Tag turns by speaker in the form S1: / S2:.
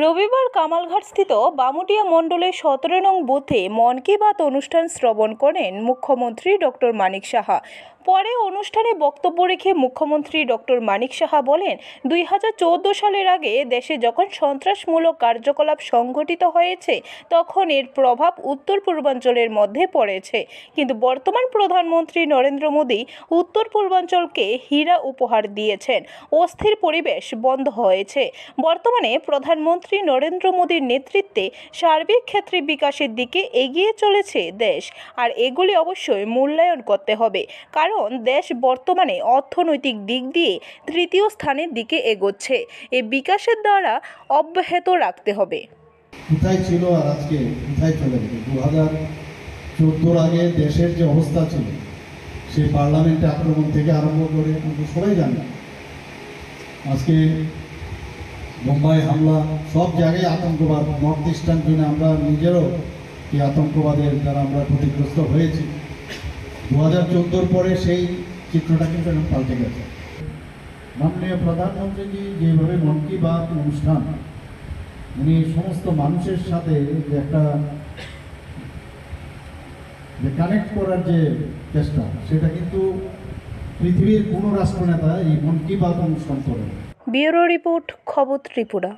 S1: রবিবার কামালঘাটস্থিত বামুটিয়া মণ্ডলের 17 নং বুথে মন কি বাত অনুষ্ঠান শ্রবণ করেন মুখ্যমন্ত্রী ডক্টর মানিক সাহা। পরে অনুষ্ঠানে বক্তব্য রেখে মুখ্যমন্ত্রী ডক্টর মানিক সাহা বলেন, 2014 সালের আগে দেশে যখন সন্ত্রাসমূলক কার্যকলাপ সংঘটিত হয়েছে তখন এর প্রভাব উত্তর পূর্বাঞ্চলের মধ্যে পড়েছে, কিন্তু বর্তমান প্রধানমন্ত্রী নরেন্দ্র মোদী উত্তর পূর্বাঞ্চলকে হীরা উপহার দিয়েছেন। অস্থির পরিবেশ বন্ধ হয়েছে। বর্তমানে প্রধানমন্ত্রী নরেন্দ্র মোদীর নেতৃত্বে সার্বিক ক্ষেত্রে বিকাশের দিকে এগিয়ে চলেছে দেশ, আর এগুলি অবশ্যই মূল্যায়ন করতে হবে, কারণ দেশ বর্তমানে অর্থনৈতিক দিক দিয়ে তৃতীয় স্থানের দিকে এগোচ্ছে। এই বিকাশের দ্বারা অব্যাহত রাখতে হবে।
S2: কোথায় ছিল আর আজকে কোথায় চলে গেছে? 2014 আগে দেশের যে অবস্থা ছিল, সেই পার্লামেন্টে আক্রমণ থেকে আরম্ভ করে আমরা সবাই জানি, আজকে মুম্বাই হামলা, সব জায়গায় আতঙ্কবাদ, নর্থ ইস্টার্ন জোনে আমরা নিজেরও এই আতঙ্কবাদের দ্বারা আমরা ক্ষতিগ্রস্ত হয়েছি। 2014 পরে সেই চিত্রটা কিন্তু এখন পাল্টে গেছে। মাননীয় প্রধানমন্ত্রীজি যেভাবে মন কি বাত অনুষ্ঠান, উনি সমস্ত মানুষের সাথে যে একটা কানেক্ট করার যে চেষ্টা, সেটা কিন্তু পৃথিবীর কোনো রাষ্ট্রনেতা এই মন কি বাত অনুষ্ঠান করেন।
S1: ব্যুরো রিপোর্ট, খবর ত্রিপুরা।